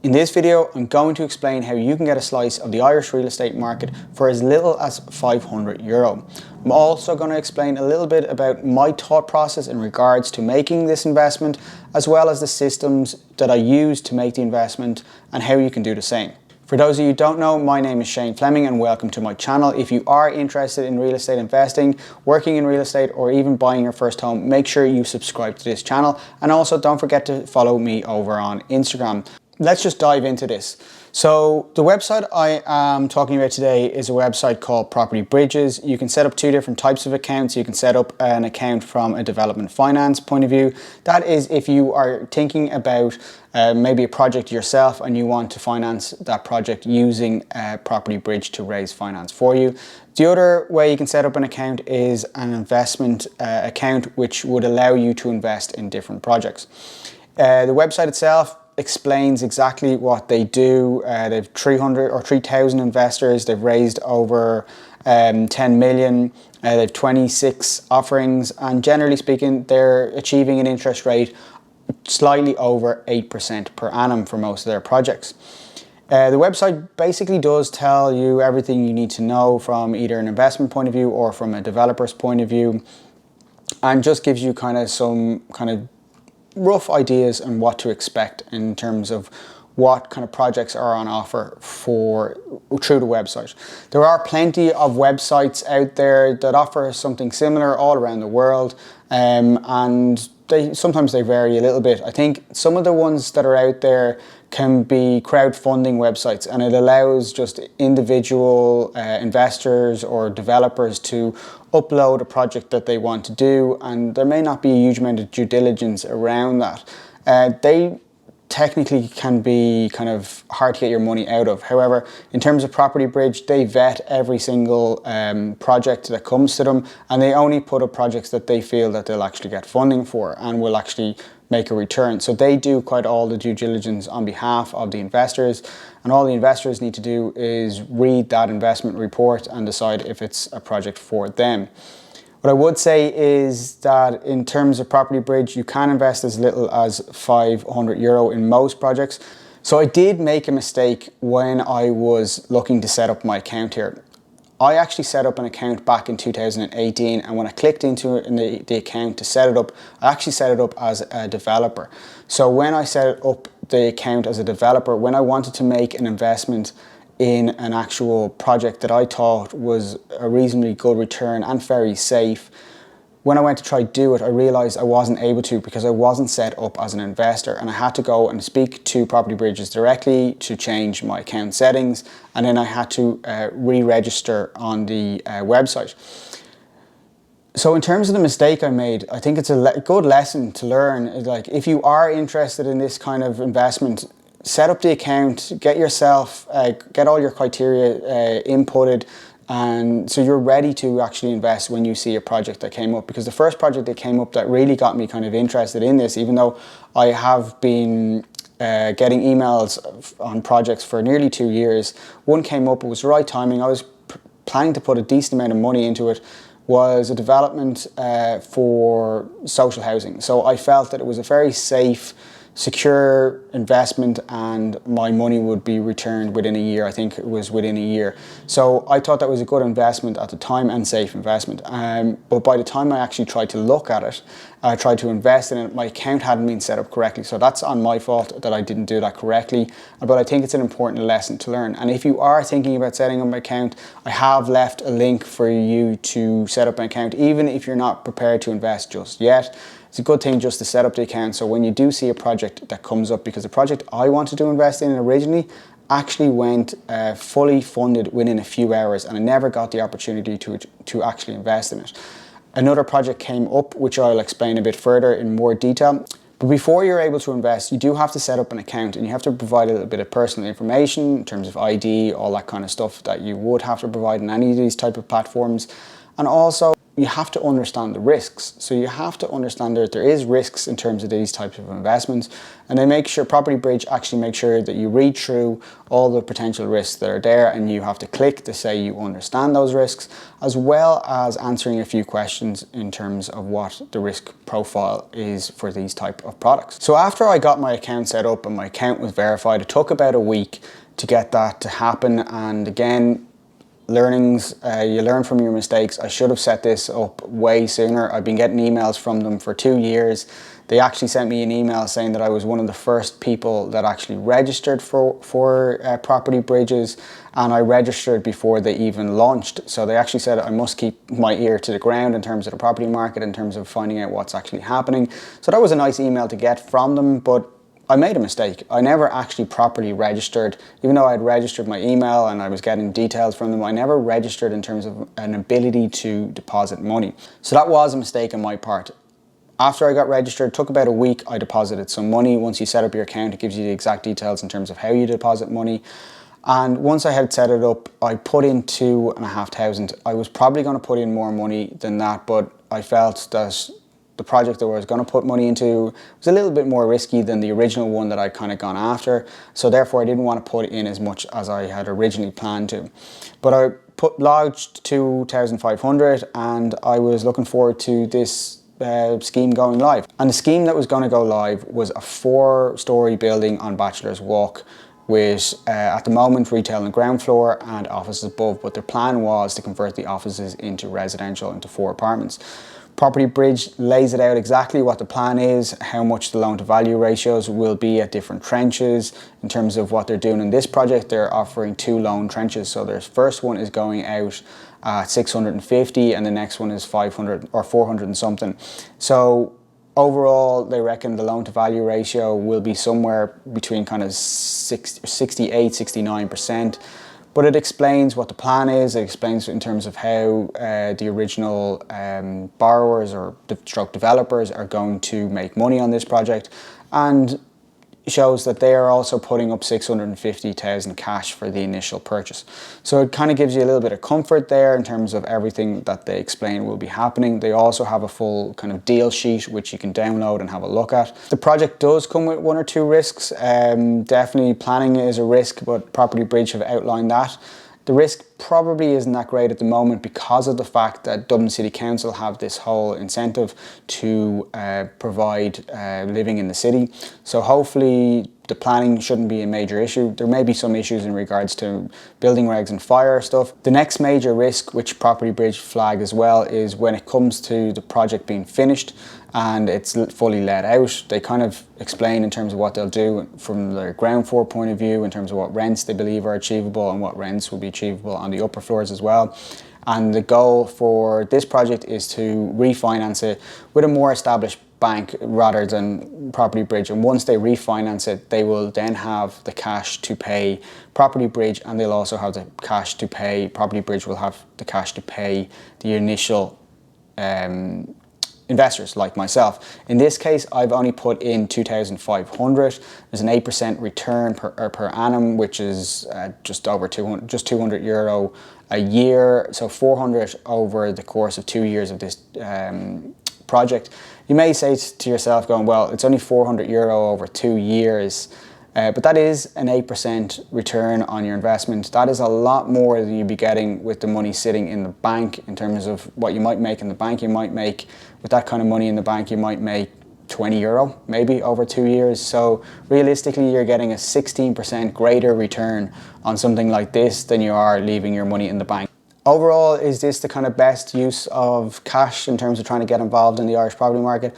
In this video, I'm going to explain how you can get a slice of the Irish real estate market for as little as €500. I'm also going to explain a little bit about my thought process in regards to making this investment, as well as the systems that I use to make the investment and how you can do the same. For those of you who don't know, my name is Fleming and welcome to my channel. If you are interested in real estate investing, working in real estate, or even buying your first home, make sure you subscribe to this channel, and also don't forget to follow me over on Instagram. Let's just dive into this. So the website I am talking about today is a website called Property Bridges. You can set up two different types of accounts. You can set up an account from a development finance point of view. That is if you are thinking about maybe a project yourself and you want to finance that project using a property bridge to raise finance for you. The other way you can set up an account is an investment account, which would allow you to invest in different projects. The website itself explains exactly what they do. They've 300 or 3,000 investors. They've raised over 10 million. They've 26 offerings, and generally speaking, they're achieving an interest rate slightly over 8% per annum for most of their projects. The website basically does tell you everything you need to know from either an investment point of view or from a developer's point of view, and just gives you some rough ideas on what to expect in terms of what kind of projects are on offer through the website. There are plenty of websites out there that offer something similar all around the world, and sometimes they vary a little bit. I think some of the ones that are out there can be crowdfunding websites, and it allows just individual investors or developers to upload a project that they want to do, and there may not be a huge amount of due diligence around that. They technically can be kind of hard to get your money out of. However, in terms of Property Bridge, they vet every single project that comes to them, and they only put up projects that they feel that they'll actually get funding for and will actually make a return. So they do quite all the due diligence on behalf of the investors, and all the investors need to do is read that investment report and decide if it's a project for them. What I would say is that in terms of Property Bridge, you can invest as little as €500 in most projects. So I did make a mistake when I was looking to set up my account here. I actually set up an account back in 2018, and when I clicked into the account to set it up, I actually set it up as a developer. So when I set up the account as a developer, when I wanted to make an investment in an actual project that I thought was a reasonably good return and very safe, when I went to try to do it, I realized I wasn't able to because I wasn't set up as an investor, and I had to go and speak to Property Bridges directly to change my account settings, and then I had to re-register on the website. So in terms of the mistake I made, I think it's a good lesson to learn. Like, if you are interested in this kind of investment, set up the account, get all your criteria inputted, and so you're ready to actually invest when you see a project that came up. Because the first project that came up that really got me kind of interested in this, even though I have been getting emails on projects for nearly 2 years, one came up, it was the right timing, I was planning to put a decent amount of money into it, was a development for social housing. So I felt that it was a very safe, secure investment, and my money would be returned within a year. I think it was within a year. So I thought that was a good investment at the time and safe investment. But by the time I actually tried to look at it, I tried to invest in it, my account hadn't been set up correctly. So that's on my fault that I didn't do that correctly. But I think it's an important lesson to learn. And if you are thinking about setting up an account, I have left a link for you to set up an account, even if you're not prepared to invest just yet. It's a good thing just to set up the account, so when you do see a project that comes up, because the project I wanted to invest in originally actually went fully funded within a few hours, and I never got the opportunity to actually invest in it. Another project came up, which I'll explain a bit further in more detail. But before you're able to invest, you do have to set up an account, and you have to provide a little bit of personal information in terms of ID, all that kind of stuff that you would have to provide in any of these type of platforms. And also, you have to understand the risks. So you have to understand that there is risks in terms of these types of investments, and they make sure, Property Bridge actually make sure that you read through all the potential risks that are there, and you have to click to say you understand those risks, as well as answering a few questions in terms of what the risk profile is for these type of products. So after I got my account set up and my account was verified, it took about a week to get that to happen. And again, learnings, you learn from your mistakes. I should have set this up way sooner. I've been getting emails from them for 2 years. They actually sent me an email saying that I was one of the first people that actually registered for Property Bridges, and I registered before they even launched. So they actually said I must keep my ear to the ground in terms of the property market, in terms of finding out what's actually happening. So that was a nice email to get from them, but I made a mistake. I never actually properly registered. Even though I had registered my email and I was getting details from them, I never registered in terms of an ability to deposit money. So that was a mistake on my part. After I got registered, it took about a week, I deposited some money. Once you set up your account, it gives you the exact details in terms of how you deposit money. And once I had set it up, I put in 2,500. I was probably going to put in more money than that, but I felt that the project that I was going to put money into was a little bit more risky than the original one that I'd kind of gone after. So therefore I didn't want to put in as much as I had originally planned to. But I lodged 2,500, and I was looking forward to this scheme going live. And the scheme that was going to go live was a 4-story building on Bachelor's Walk with, at the moment, retail on the ground floor and offices above, but their plan was to convert the offices into residential, into 4 apartments. Property Bridge lays it out exactly what the plan is, how much the loan to value ratios will be at different trenches. In terms of what they're doing in this project, they're offering 2 loan trenches. So their first one is going out at 650 and the next one is 500 or 400 and something. So overall, they reckon the loan to value ratio will be somewhere between kind of 68, 69%. But it explains what the plan is. It explains in terms of how the original borrowers or stroke developers are going to make money on this project, and shows that they are also putting up 650,000 cash for the initial purchase. So it kind of gives you a little bit of comfort there in terms of everything that they explain will be happening. They also have a full kind of deal sheet which you can download and have a look at. The project does come with 1 or 2 risks. Definitely planning is a risk, but Property Bridge have outlined that. The risk probably isn't that great at the moment because of the fact that Dublin City Council have this whole incentive to provide living in the city. So hopefully the planning shouldn't be a major issue. There may be some issues in regards to building regs and fire stuff. The next major risk, which Property Bridge flag as well, is when it comes to the project being finished and it's fully let out. They kind of explain in terms of what they'll do from their ground floor point of view, in terms of what rents they believe are achievable and what rents will be achievable on the upper floors as well. And the goal for this project is to refinance it with a more established bank rather than Property Bridge. And once they refinance it, they will then have the cash to pay Property Bridge, and they'll also have the cash to pay, Property Bridge will have the cash to pay the initial investors like myself. In this case, I've only put in 2,500. There's an 8% return per annum, which is just over 200 euro a year. So 400 over the course of 2 years of this project. You may say to yourself going, well, it's only 400 euro over 2 years. But that is an 8% return on your investment. That is a lot more than you'd be getting with the money sitting in the bank. In terms of what you might make in the bank, you might make, with that kind of money in the bank, you might make 20 euro maybe over 2 years. So realistically, you're getting a 16% greater return on something like this than you are leaving your money in the bank. Overall, is this the kind of best use of cash in terms of trying to get involved in the Irish property market?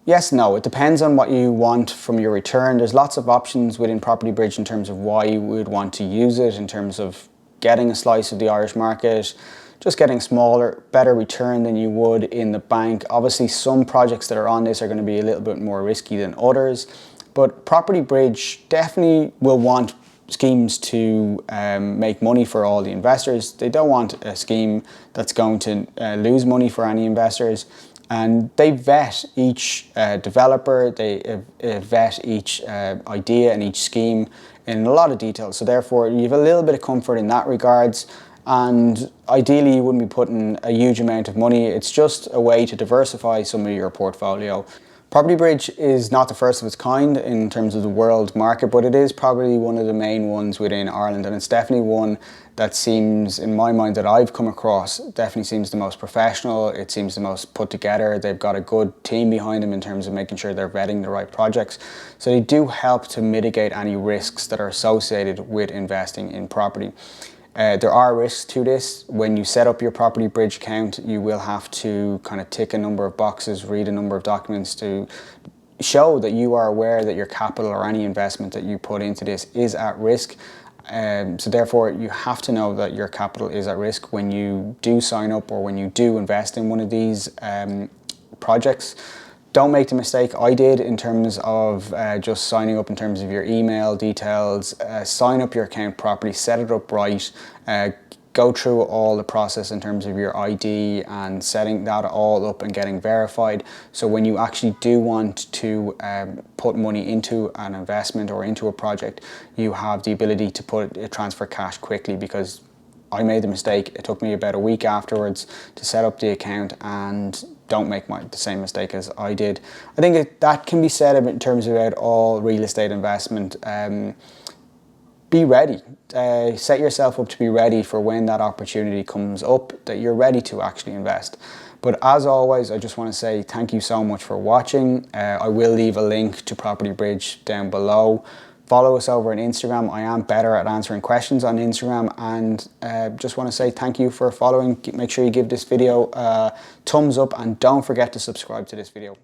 Yes, no, it depends on what you want from your return. There's lots of options within Property Bridge in terms of why you would want to use it, in terms of getting a slice of the Irish market, just getting smaller, better return than you would in the bank. Obviously, some projects that are on this are going to be a little bit more risky than others, but Property Bridge definitely will want schemes to make money for all the investors. They don't want a scheme that's going to lose money for any investors. And they vet each developer, they vet each idea and each scheme in a lot of detail. So therefore, you have a little bit of comfort in that regards. and ideally you wouldn't be putting a huge amount of money. It's just a way to diversify some of your portfolio. Property Bridge is not the first of its kind in terms of the world market, but it is probably one of the main ones within Ireland, and it's definitely one that seems, in my mind, that I've come across, definitely seems the most professional. It seems the most put together. They've got a good team behind them in terms of making sure they're vetting the right projects. So they do help to mitigate any risks that are associated with investing in property. There are risks to this. When you set up your Property Bridge account, you will have to kind of tick a number of boxes, read a number of documents to show that you are aware that your capital or any investment that you put into this is at risk. So therefore, you have to know that your capital is at risk when you do sign up or when you do invest in one of these projects. Don't make the mistake I did in terms of just signing up in terms of your email details. Sign up your account properly, set it up right, go through all the process in terms of your ID and setting that all up and getting verified. So when you actually do want to put money into an investment or into a project, you have the ability to transfer cash quickly, because I made the mistake. It took me about a week afterwards to set up the account, and don't make the same mistake as I did. I think that can be said in terms about all real estate investment. Be ready. Set yourself up to be ready for when that opportunity comes up, that you're ready to actually invest. But as always, I just want to say thank you so much for watching. I will leave a link to Property Bridge down below. Follow us over on Instagram. I am better at answering questions on Instagram, and just want to say thank you for following. Make sure you give this video a thumbs up, and don't forget to subscribe to this video.